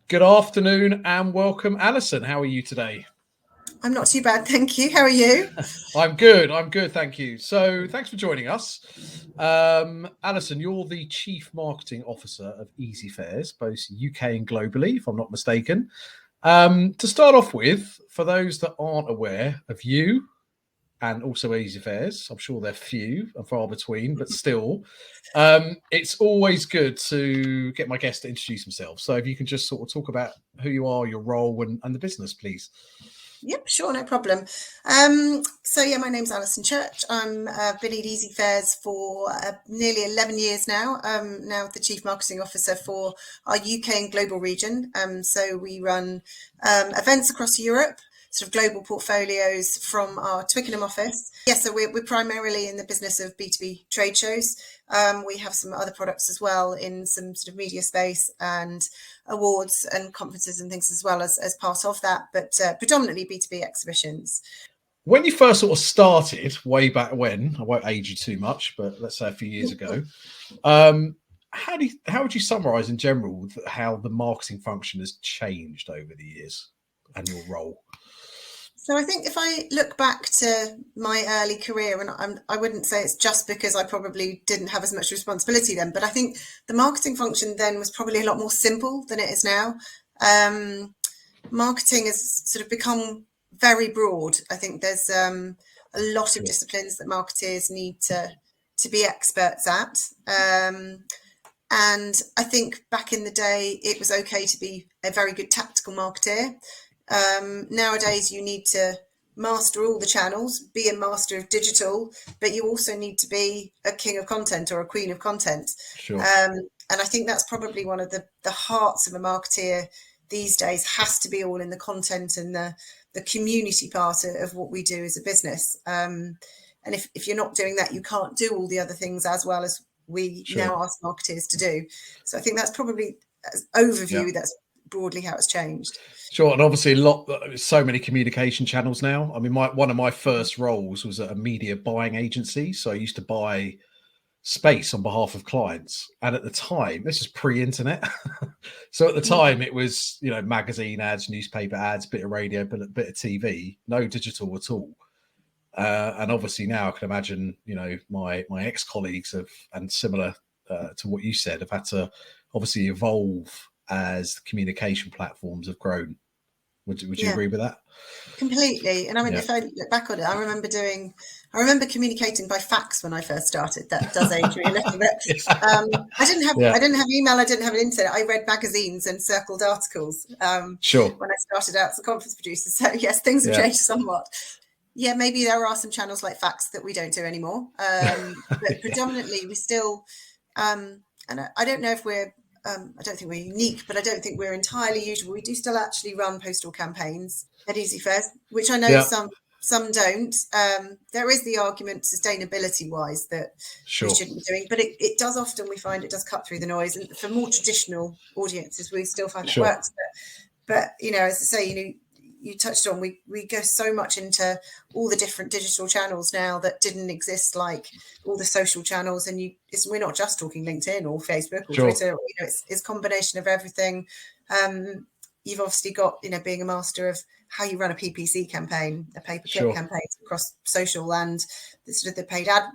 Good afternoon and welcome, Alison. How are you today? I'm not too bad, thank you. How are you? I'm good, thank you. So thanks for joining us. Alison, you're the Chief Marketing Officer of Easyfairs, both UK and globally, if I'm not mistaken. To start off with, for those that aren't aware of you and also Easyfairs, I'm sure they're few and far between, but still, it's always good to get my guests to introduce themselves. So if you can just sort of talk about who you are, your role and the business, please. Yep, sure, no problem. My name's Alison Church. I've been at Easyfairs for nearly 11 years now. Now the Chief Marketing Officer for our UK and global region. So we run events across Europe, sort of global portfolios from our Twickenham office. So we're primarily in the business of B2B trade shows. We have some other products as well in some sort of media space and awards and conferences and things as well as part of that, but predominantly B2B exhibitions. When you first sort of started, way back when, I won't age you too much, but let's say a few years ago, how would you summarise in general how the marketing function has changed over the years and your role? So I think if I look back to my early career, and I wouldn't say it's just because I probably didn't have as much responsibility then, but I think the marketing function then was probably a lot more simple than it is now. Marketing has sort of become very broad. I think there's a lot of disciplines that marketers need to be experts at. And I think back in the day, it was okay to be a very good tactical marketer. Nowadays, you need to master all the channels, be a master of digital, but you also need to be a king of content or a queen of content. Sure. And I think that's probably one of the hearts of a marketeer these days, has to be all in the content and the community part of what we do as a business. And if you're not doing that, you can't do all the other things as well as we now ask marketers to do. So I think that's probably overview. That's broadly how it's changed. Sure, and obviously so many communication channels now. I mean, one of my first roles was at a media buying agency, so I used to buy space on behalf of clients. And at the time, this is pre-internet, so at the time it was magazine ads, newspaper ads, bit of radio, bit of TV, no digital at all. And obviously now I can imagine, my ex-colleagues and similar to what you said, have had to obviously evolve as communication platforms have grown. Would you agree with that? Completely. And I mean, if I look back on it, I remember communicating by fax when I first started. That does age me a little bit. I didn't have email. I didn't have an internet. I read magazines and circled articles. When I started out as a conference producer. So yes, things have changed somewhat. Yeah, maybe there are some channels like fax that we don't do anymore. But predominantly we still, and I don't know if I don't think we're unique, but I don't think we're entirely usual. We do still actually run postal campaigns at Easyfairs, which I know some don't. There is the argument sustainability-wise that we shouldn't be doing, but it does often, we find it does cut through the noise. And for more traditional audiences, we still find that works. But as I say, you touched on, we go so much into all the different digital channels now that didn't exist, like all the social channels. And we're not just talking LinkedIn or Facebook or Twitter. It's a combination of everything. You've obviously got, being a master of how you run a PPC campaign, a pay-per-click campaign across social and the paid ad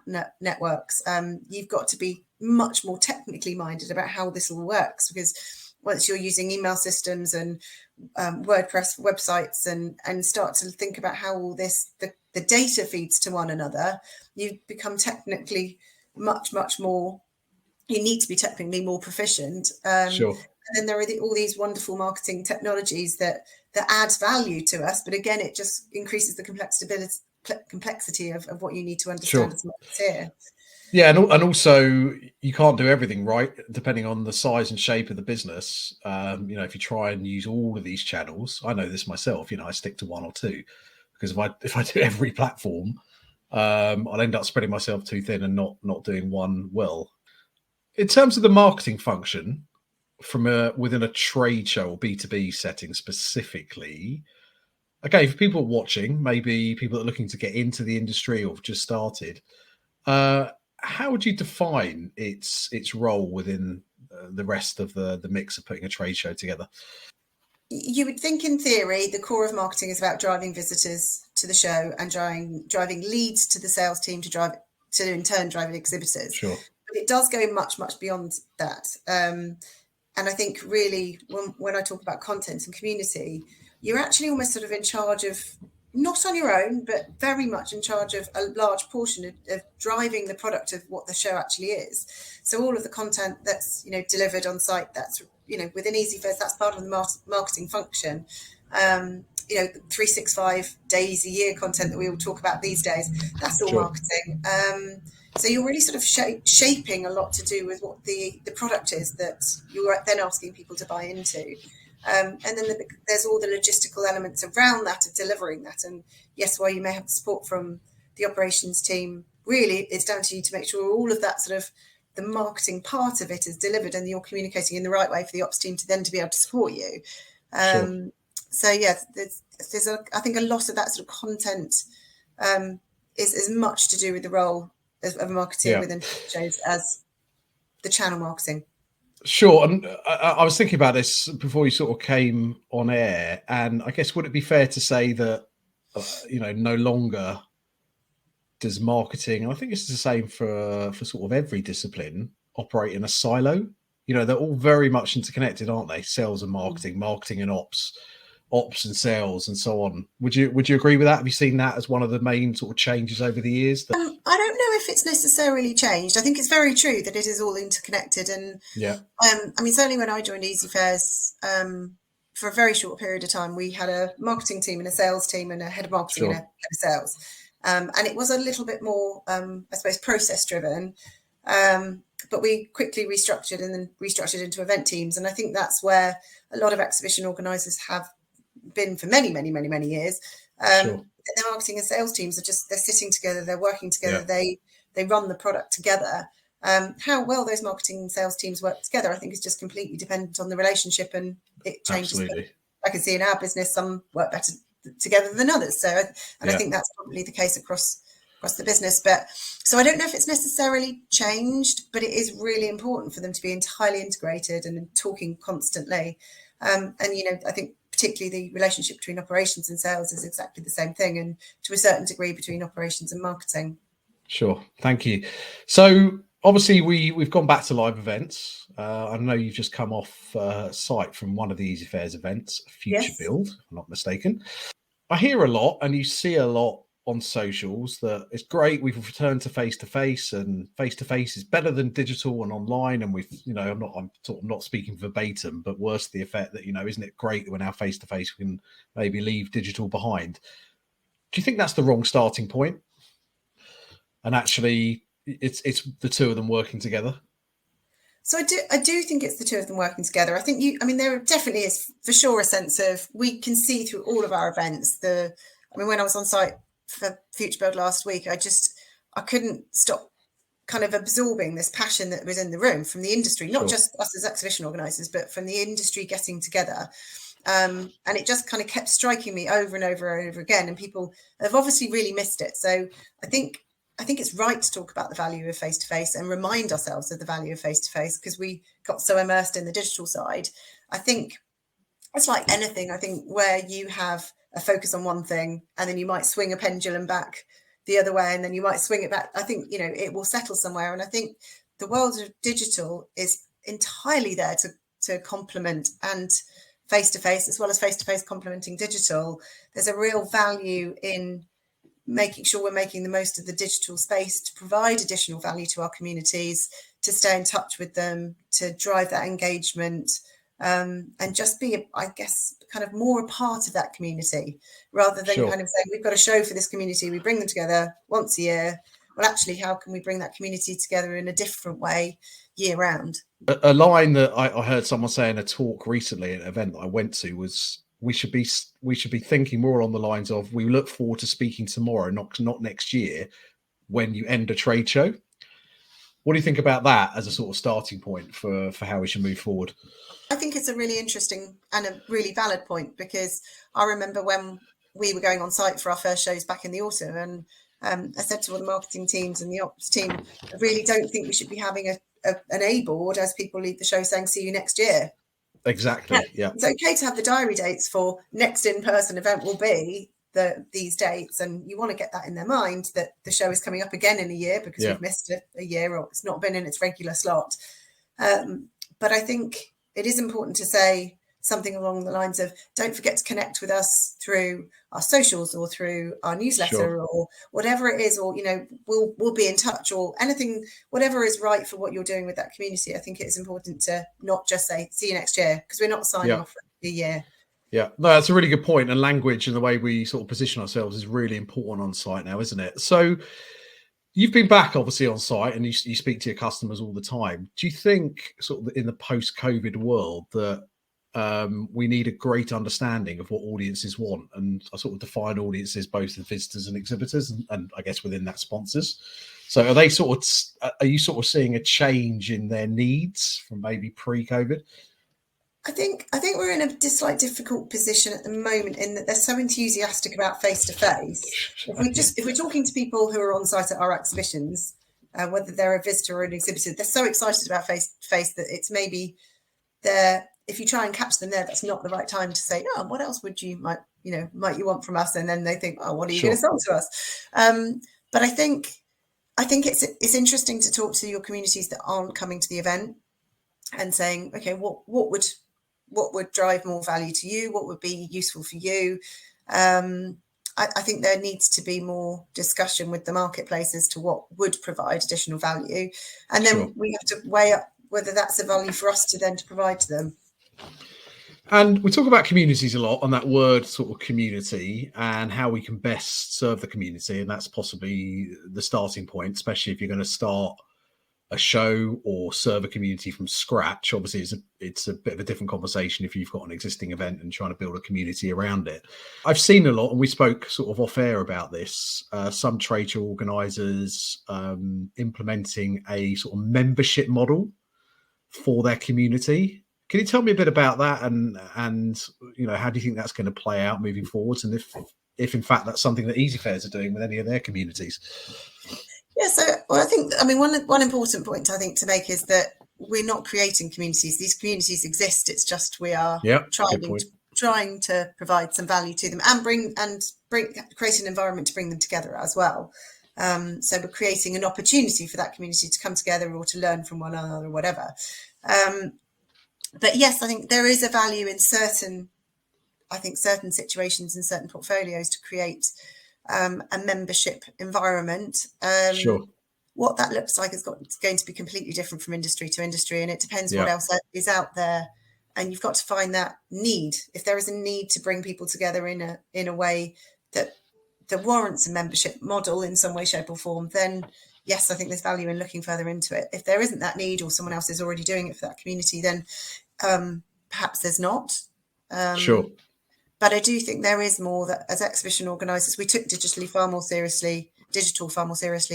networks. You've got to be much more technically minded about how this all works, because once you're using email systems and WordPress websites and start to think about how all this, the data feeds to one another, you become technically much more, you need to be technically more proficient. And then there are all these wonderful marketing technologies that adds value to us. But again, it just increases the complexity of what you need to understand as a marketeer. Yeah, and also you can't do everything right, depending on the size and shape of the business. If you try and use all of these channels, I know this myself. I stick to one or two, because if I do every platform, I'll end up spreading myself too thin and not doing one well. In terms of the marketing function, from within a trade show or B2B setting specifically, okay, for people watching, maybe people that are looking to get into the industry or have just started, how would you define its role within the rest of the mix of putting a trade show together? you would think in theory the core of marketing is about driving visitors to the show and driving leads to the sales team to in turn driving exhibitors. Sure. But it does go much beyond that. And I think really when I talk about content and community, you're actually almost sort of in charge of, not on your own, but very much in charge of a large portion of driving the product of what the show actually is. So all of the content that's, delivered on site, that's, within Easyfairs, that's part of the marketing function. 365 days a year content that we all talk about these days, that's all marketing. So you're really sort of shaping a lot to do with what the product is that you're then asking people to buy into. And then there's all the logistical elements around that, of delivering that. And yes, while you may have the support from the operations team, really it's down to you to make sure all of that sort of the marketing part of it is delivered and you're communicating in the right way for the ops team to then to be able to support you. So yeah, there's I think a lot of that sort of content is as much to do with the role of marketing within shows as the channel marketing. Sure. And I was thinking about this before you sort of came on air, and I guess would it be fair to say that no longer does marketing, and I think it's the same for sort of every discipline, operate in a silo? They're all very much interconnected, aren't they? Sales and marketing and ops and sales and so on. Would you agree with that? Have you seen that as one of the main sort of changes over the years? I don't know if it's necessarily changed. I think it's very true that it is all interconnected. And certainly when I joined Easyfairs, for a very short period of time, we had a marketing team and a sales team and a head of marketing and a head of sales. And it was a little bit more, I suppose, process driven. But we quickly restructured into event teams. And I think that's where a lot of exhibition organisers have been for many years. Their marketing and sales teams they're sitting together, they're working together, they run the product together. How well those marketing and sales teams work together, I think, is just completely dependent on the relationship, and it changes. I can see in our business some work better together than others. So, I think that's probably the case across the business. But so I don't know if it's necessarily changed, but it is really important for them to be entirely integrated and talking constantly. And I think particularly the relationship between operations and sales is exactly the same thing, and to a certain degree between operations and marketing. Sure. Thank you. So obviously we've gone back to live events. I know you've just come off site from one of the Easyfairs events, Future Build, if I'm not mistaken. I hear a lot and you see a lot on socials that it's great, we've returned to face-to-face, and face-to-face is better than digital and online, and we've I'm not speaking verbatim, but worse the effect that isn't it great that we're now face-to-face, we can maybe leave digital behind. Do you think that's the wrong starting point, and actually it's the two of them working together? So I do think it's the two of them working together. I think there definitely is for sure a sense of, we can see through all of our events when I was on site for Future Build last week, I couldn't stop kind of absorbing this passion that was in the room from the industry, not just us as exhibition organisers, but from the industry getting together. And it just kind of kept striking me over and over and over again. And people have obviously really missed it. So I think it's right to talk about the value of face-to-face and remind ourselves of the value of face-to-face, because we got so immersed in the digital side. I think it's like anything. I think where you have a focus on one thing and then you might swing a pendulum back the other way and then you might swing it back, I think it will settle somewhere. And I think the world of digital is entirely there to complement and face-to-face, as well as face-to-face complementing digital. There's a real value in making sure we're making the most of the digital space to provide additional value to our communities, to stay in touch with them, to drive that engagement, and just be, I guess, kind of more a part of that community, rather than kind of saying, we've got a show for this community, we bring them together once a year. Well, actually, how can we bring that community together in a different way year round? A line that I heard someone say in a talk recently at an event that I went to was, we should be thinking more on the lines of, we look forward to speaking tomorrow, not next year, when you end a trade show. What do you think about that as a sort of starting point for how we should move forward? I think it's a really interesting and a really valid point, because I remember when we were going on site for our first shows back in the autumn, and I said to all the marketing teams and the ops team, I really don't think we should be having an A board as people leave the show saying, see you next year. Exactly. Yeah. It's okay to have the diary dates for next in-person event will be these dates, and you want to get that in their mind that the show is coming up again in a year because we've missed a year or it's not been in its regular slot. But I think it is important to say something along the lines of, don't forget to connect with us through our socials or through our newsletter or whatever it is, or, we'll be in touch, or anything, whatever is right for what you're doing with that community. I think it is important to not just say, see you next year, because we're not signing off for the year. Yeah, no, that's a really good point. And language and the way we sort of position ourselves is really important on site now, isn't it? So you've been back obviously on site and you speak to your customers all the time. Do you think sort of in the post-COVID world that we need a great understanding of what audiences want? And I sort of define audiences both as visitors and exhibitors, and I guess within that sponsors. So are you sort of seeing a change in their needs from maybe pre-COVID? I think we're in a slight difficult position at the moment in that they're so enthusiastic about face-to-face. If we're talking to people who are on site at our exhibitions, whether they're a visitor or an exhibitor, they're so excited about face-to-face that it's maybe if you try and catch them there, that's not the right time to say, oh, what else might you want from us? And then they think, oh, what are you going to sell to us? But I think it's interesting to talk to your communities that aren't coming to the event and saying, okay, what would drive more value to you? What would be useful for you? I think there needs to be more discussion with the marketplace as to what would provide additional value. And then we have to weigh up whether that's a value for us to provide to them. And we talk about communities a lot, on that word sort of community, and how we can best serve the community. And that's possibly the starting point, especially if you're going to start a show or serve a community from scratch. Obviously, it's a bit of a different conversation if you've got an existing event and trying to build a community around it. I've seen a lot, and we spoke sort of off air about this, some trade show organisers implementing a sort of membership model for their community. Can you tell me a bit about that, and how do you think that's going to play out moving forwards, and if in fact that's something that Easyfairs are doing with any of their communities? Yeah, one important point I think to make is that we're not creating communities. These communities exist. It's just we are trying to provide some value to them and create an environment to bring them together as well. So we're creating an opportunity for that community to come together or to learn from one another or whatever. But yes, I think there is a value in certain situations and certain portfolios to create a membership environment. What that looks like is going to be completely different from industry to industry, and it depends what else is out there. And you've got to find that need. If there is a need to bring people together in a way that warrants a membership model in some way, shape, or form, then yes, I think there's value in looking further into it. If there isn't that need, or someone else is already doing it for that community, then perhaps there's not. But I do think there is more that, as exhibition organisers, we took digital far more seriously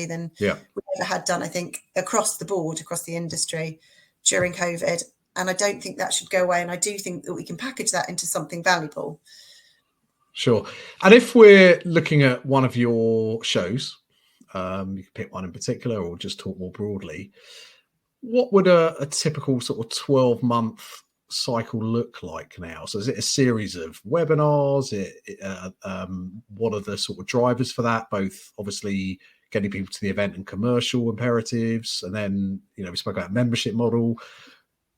than we ever had done, I think, across the board, across the industry during COVID. And I don't think that should go away. And I do think that we can package that into something valuable. Sure. And if we're looking at one of your shows, you can pick one in particular or just talk more broadly, what would a typical sort of 12-month cycle look like now? So is it a series of webinars? What are the sort of drivers for that? Both obviously getting people to the event and commercial imperatives. And then, we spoke about membership model.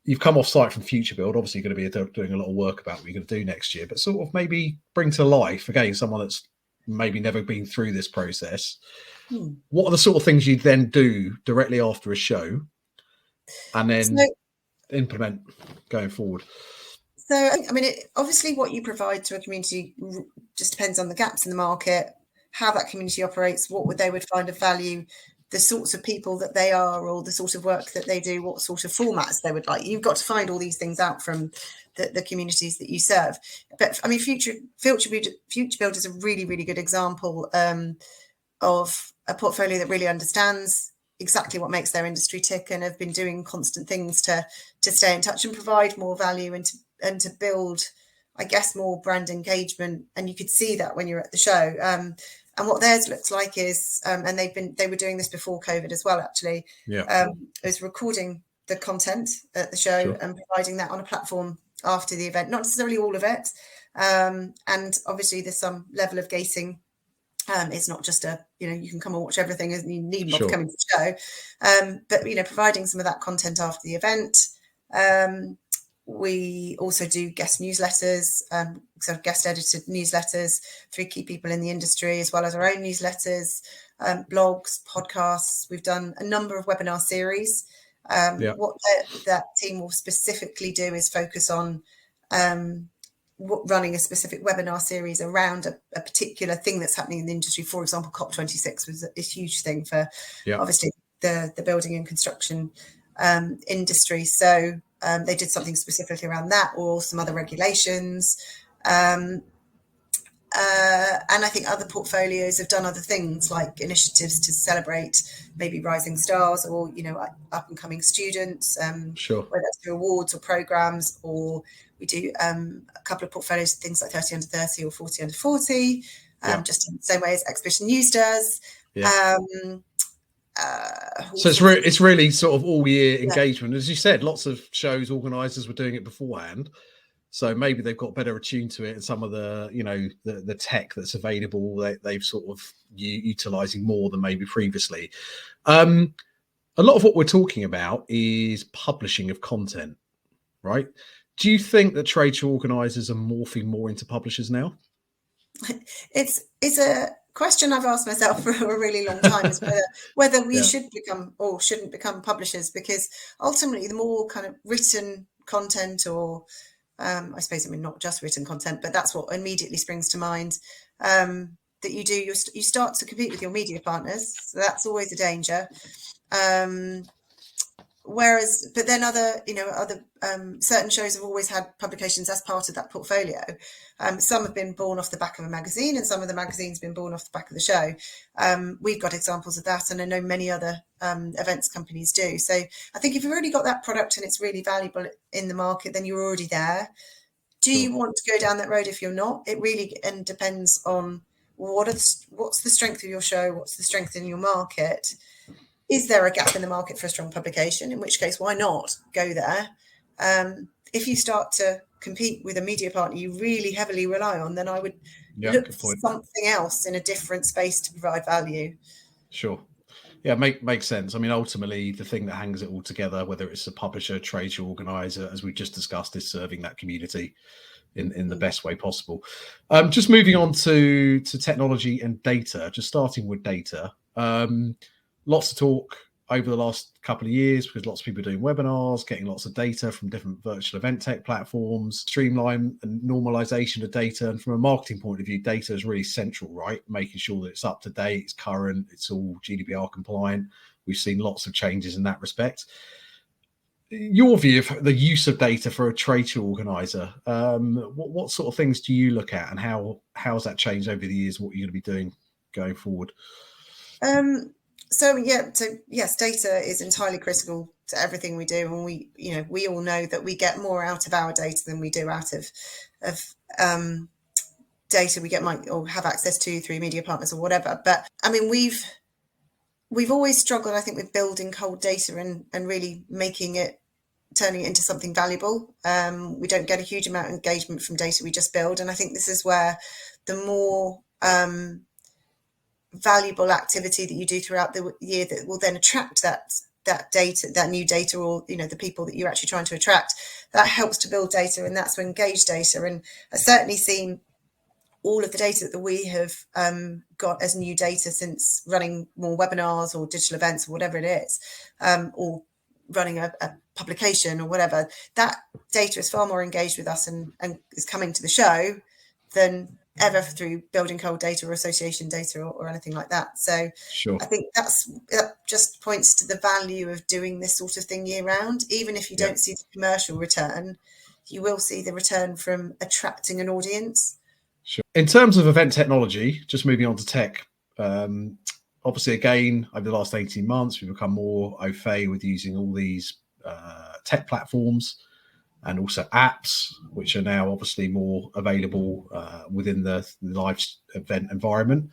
You've come off site from Future Build, obviously you're going to be doing a lot of work about what you're going to do next year, but sort of maybe bring to life, again, someone that's maybe never been through this process. What are the sort of things you then do directly after a show and then implement going forward? So, obviously what you provide to a community just depends on the gaps in the market, how that community operates, what they would find of value, the sorts of people that they are, or the sort of work that they do, what sort of formats they would like. You've got to find all these things out from the communities that you serve. But Future Build is a really, really good example of a portfolio that really understands exactly what makes their industry tick and have been doing constant things to stay in touch and provide more value and to build, I guess, more brand engagement. And you could see that when you're at the show. And what theirs looks like is, and they were doing this before COVID as well, actually, is recording the content at the show and providing that on a platform after the event, not necessarily all of it. And obviously there's some level of gating. It's not just you can come and watch everything and you need not coming to the show. But, providing some of that content after the event. We also do guest newsletters, sort of guest edited newsletters through key people in the industry, as well as our own newsletters, blogs, podcasts. We've done a number of webinar series. What that team will specifically do is focus on running a specific webinar series around a particular thing that's happening in the industry. For example, COP26 was a huge thing for obviously the building and construction industry. So they did something specifically around that, or some other regulations. And I think other portfolios have done other things, like initiatives to celebrate maybe rising stars or, up and coming students, whether that's through awards or programs, or we do a couple of portfolios, things like 30 under 30 or 40 under 40, just in the same way as Exhibition News does. So it's really sort of all year engagement. As you said, lots of shows organisers were doing it beforehand. So maybe they've got better attuned to it, and some of the, the tech that's available, they've sort of utilising more than maybe previously. A lot of what we're talking about is publishing of content, right? Do you think that trade show organisers are morphing more into publishers now? It's a question I've asked myself for a really long time, is whether we should become or shouldn't become publishers, because ultimately the more kind of written content, or I suppose, not just written content, but that's what immediately springs to mind, that you do, you start to compete with your media partners. So that's always a danger. But then other certain shows have always had publications as part of that portfolio. Some have been born off the back of a magazine, and some of the magazines have been born off the back of the show. We've got examples of that, and I know many other events companies do. So I think if you've already got that product and it's really valuable in the market, then you're already there. Do you want to go down that road? If you're not, it really depends on what's the strength of your show, what's the strength in your market. Is there a gap in the market for a strong publication? In which case, why not go there? If you start to compete with a media partner you really heavily rely on, then I would look for something else in a different space to provide value. Sure. Yeah, makes sense. I mean, ultimately, the thing that hangs it all together, whether it's a publisher, trade show organizer, as we've just discussed, is serving that community in the best way possible. Just moving on to technology and data, just starting with data. Lots of talk over the last couple of years, because lots of people are doing webinars, getting lots of data from different virtual event tech platforms, streamline and normalization of data. And from a marketing point of view, data is really central, right? Making sure that it's up to date, it's current, it's all GDPR compliant. We've seen lots of changes in that respect. Your view of the use of data for a trade show organizer, what sort of things do you look at, and how has that changed over the years? What are you going to be doing going forward? So yes, data is entirely critical to everything we do, and we all know that we get more out of our data than we do out of data we get or have access to through media partners or whatever. But I mean, we've always struggled, I think, with building cold data and really turning it into something valuable. We don't get a huge amount of engagement from data we just build, and I think this is where the more valuable activity that you do throughout the year that will then attract that data, that new data, or the people that you're actually trying to attract, that helps to build data, and that's to engage data. And I've certainly seen all of the data that we have got as new data since running more webinars or digital events or whatever it is, or running a publication or whatever. That data is far more engaged with us and is coming to the show than ever through building cold data or association data or anything like that. So I think that just points to the value of doing this sort of thing year round. Even if you don't see the commercial return, you will see the return from attracting an audience. Sure. In terms of event technology, just moving on to tech, obviously, again, over the last 18 months, we've become more au fait with using all these tech platforms, and also apps, which are now obviously more available within the live event environment.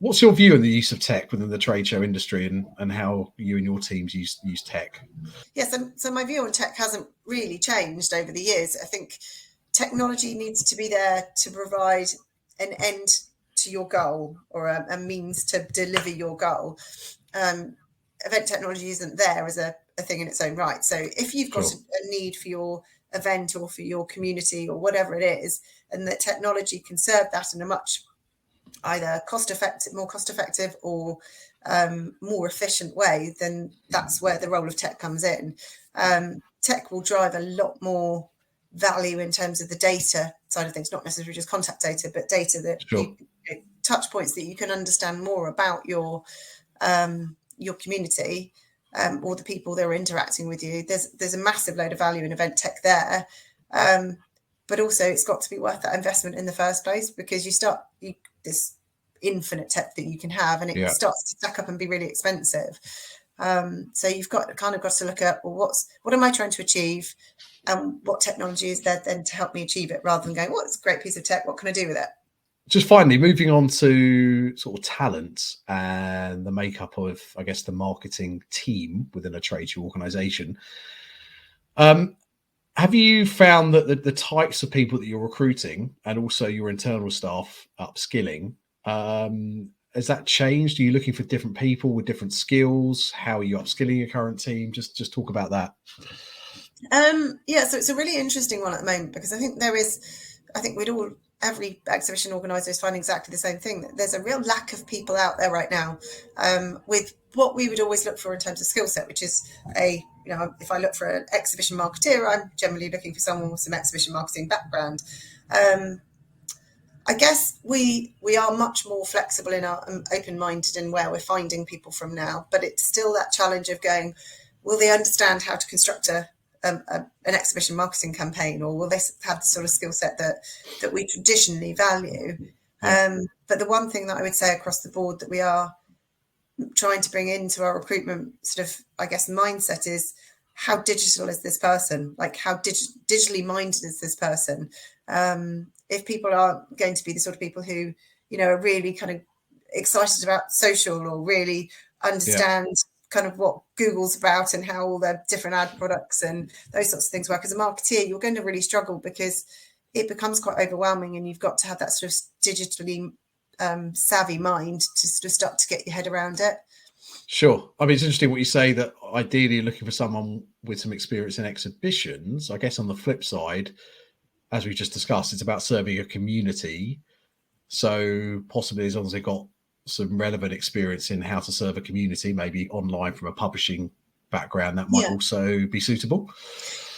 What's your view on the use of tech within the trade show industry, and how you and your teams use tech? Yes, so my view on tech hasn't really changed over the years. I think technology needs to be there to provide an end to your goal, or a means to deliver your goal. Event technology isn't there as a thing in its own right. So if you've got a need for your event or for your community or whatever it is, and the technology can serve that in a much either more cost effective or more efficient way, then that's where the role of tech comes in. Tech will drive a lot more value in terms of the data side of things, not necessarily just contact data, but data that touch points that you can understand more about your community, or the people that are interacting with you. There's a massive load of value in event tech there. But also it's got to be worth that investment in the first place, because this infinite tech that you can have, and it starts to stack up and be really expensive. So you've got to look at, well, what am I trying to achieve, and what technology is there then to help me achieve it, rather than going, well, it's a great piece of tech, what can I do with it? Just finally, moving on to sort of talent and the makeup of, I guess, the marketing team within a trade show organization. Have you found that the types of people that you're recruiting, and also your internal staff upskilling, has that changed? Are you looking for different people with different skills? How are you upskilling your current team? Just talk about that. So it's a really interesting one at the moment, because I think every exhibition organizer is finding exactly the same thing. That there's a real lack of people out there right now, with what we would always look for in terms of skill set, which is if I look for an exhibition marketeer, I'm generally looking for someone with some exhibition marketing background. I guess we are much more flexible in our open-minded in where we're finding people from now, but it's still that challenge of going, will they understand how to construct an exhibition marketing campaign, or will they have the sort of skill set that we traditionally value? But the one thing that I would say across the board that we are trying to bring into our recruitment sort of, I guess, mindset is, how digital is this person? Like, how digitally minded is this person? If people are going to be the sort of people who, are really kind of excited about social, or really understand kind of what Google's about and how all the different ad products and those sorts of things work, as a marketeer, you're going to really struggle, because it becomes quite overwhelming, and you've got to have that sort of digitally savvy mind to sort of start to get your head around it. Sure. I mean, it's interesting what you say, that ideally you're looking for someone with some experience in exhibitions. I guess on the flip side, as we just discussed, it's about serving a community. So possibly, as long as they've got some relevant experience in how to serve a community, maybe online from a publishing background, that might also be suitable.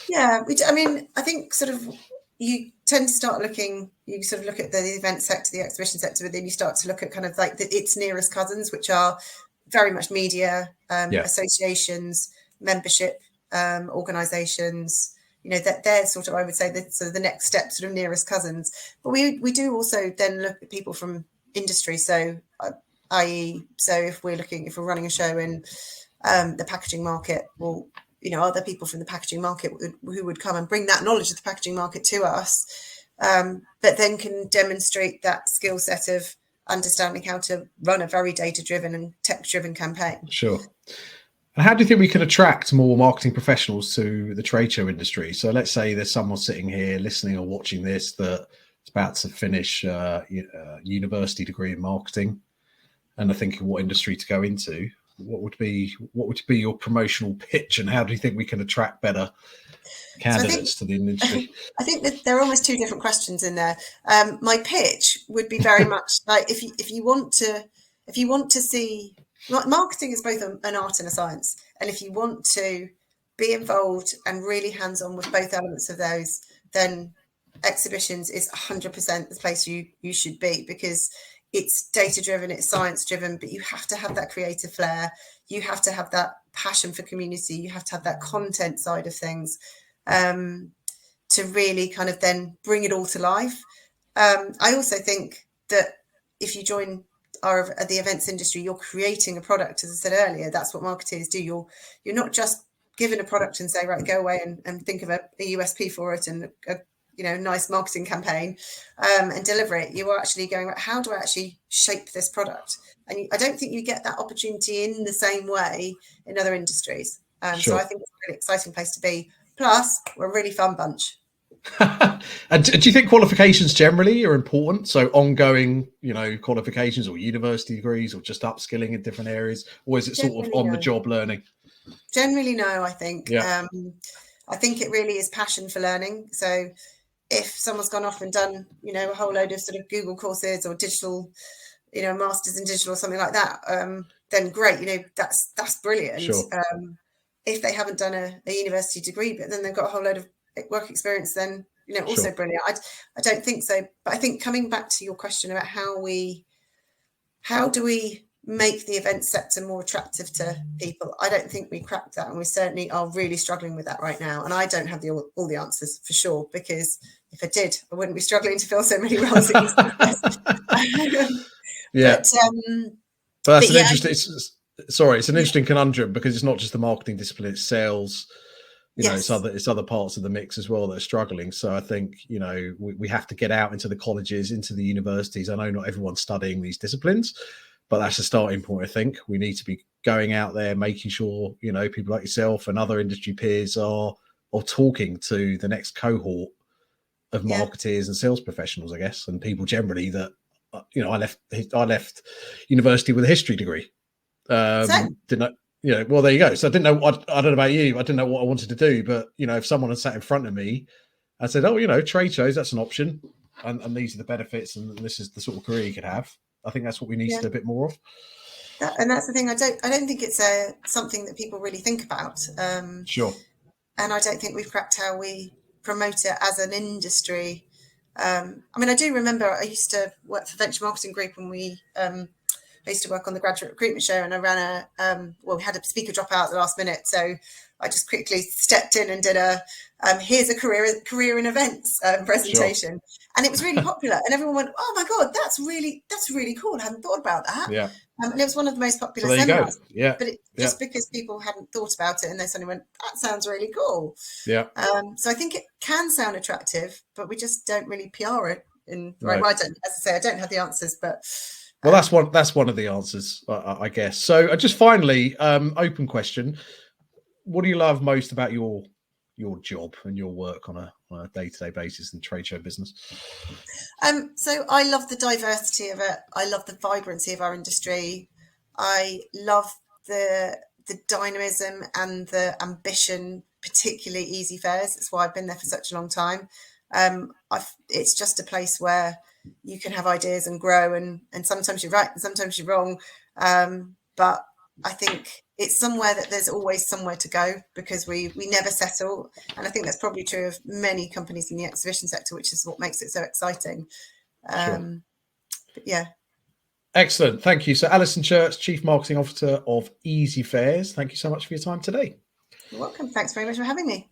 Yeah, I think sort of you tend to start looking, you sort of look at the event sector, the exhibition sector, but then you start to look at kind of like its nearest cousins, which are very much media, associations, membership organisations. That they're sort of, I would say, the next step, sort of nearest cousins. But we do also then look at people from industry. So, i.e., if we're running a show in the packaging market, well, are there people from the packaging market who would come and bring that knowledge of the packaging market to us, but then can demonstrate that skill set of understanding how to run a very data-driven and tech-driven campaign. Sure. And how do you think we can attract more marketing professionals to the trade show industry? So let's say there's someone sitting here listening or watching this that's about to finish a university degree in marketing, and are thinking what industry to go into. What would be your promotional pitch, and how do you think we can attract better candidates to the industry? I think that there are almost two different questions in there. My pitch would be very much like, if you want to see, marketing is both an art and a science, and if you want to be involved and really hands-on with both elements of those, then exhibitions is 100% the place you should be, because it's data-driven, it's science-driven, but you have to have that creative flair. You have to have that passion for community. You have to have that content side of things, to really kind of then bring it all to life. I also think that if you join the events industry, you're creating a product. As I said earlier, that's what marketeers do. You're not just given a product and say, right, go away and think of a USP for it and nice marketing campaign and deliver it. You are actually going, how do I actually shape this product? And I don't think you get that opportunity in the same way in other industries. So I think it's a really exciting place to be. Plus, we're a really fun bunch. And do you think qualifications generally are important? So ongoing, qualifications or university degrees or just upskilling in different areas? Or is it sort of on the job learning? Generally, no, I think. Yeah. I think it really is passion for learning. So if someone's gone off and done, a whole load of sort of Google courses or digital, masters in digital or something like that, then great. That's brilliant. Sure. If they haven't done a university degree, but then they've got a whole load of work experience, then also brilliant. I don't think so, but I think coming back to your question about how do we make the event sector more attractive to people, I don't think we cracked that, and we certainly are really struggling with that right now. And I don't have all the answers for sure, because if I did, I wouldn't be struggling to fill so many roles. Yeah, but that's an interesting. It's an interesting conundrum, because it's not just the marketing discipline; it's sales. It's other parts of the mix as well that are struggling. So I think we have to get out into the colleges, into the universities. I know not everyone's studying these disciplines, but that's a starting point. I think we need to be going out there, making sure people like yourself and other industry peers are talking to the next cohort of marketeers and sales professionals, I guess, and people generally that I left university with a history degree. Didn't know, well, there you go. So I didn't know. I don't know about you. I didn't know what I wanted to do, but if someone had sat in front of me, I said, "Oh, trade shows, that's an option, and these are the benefits, and this is the sort of career you could have." I think that's what we need to do a bit more of. And that's the thing. I don't think it's something that people really think about. Sure. And I don't think we've cracked how we promote it as an industry. I do remember I used to work for Venture Marketing Group, and I used to work on the graduate recruitment show, and I ran we had a speaker drop out at the last minute. So I just quickly stepped in and did here's a career in events presentation. Sure. And it was really popular, and everyone went, "Oh my God, that's really cool. I hadn't thought about that." Yeah. And it was one of the most popular seminars. Yeah. But just because people hadn't thought about it, and they suddenly went, "That sounds really cool." Yeah. So I think it can sound attractive, but we just don't really PR it in the right way. As I say, I don't have the answers, but well, that's one of the answers, I guess. So just finally, open question: what do you love most about your job and your work on a day-to-day basis in trade show business? So I love the diversity of it. I love the vibrancy of our industry. I love the dynamism and the ambition, particularly Easyfairs. It's why I've been there for such a long time. It's just a place where you can have ideas and grow, and sometimes you're right and sometimes you're wrong. But I think it's somewhere that there's always somewhere to go, because we never settle. And I think that's probably true of many companies in the exhibition sector, which is what makes it so exciting. Sure. But yeah. Excellent. Thank you. So Alison Church, Chief Marketing Officer of Easyfairs, thank you so much for your time today. You're welcome. Thanks very much for having me.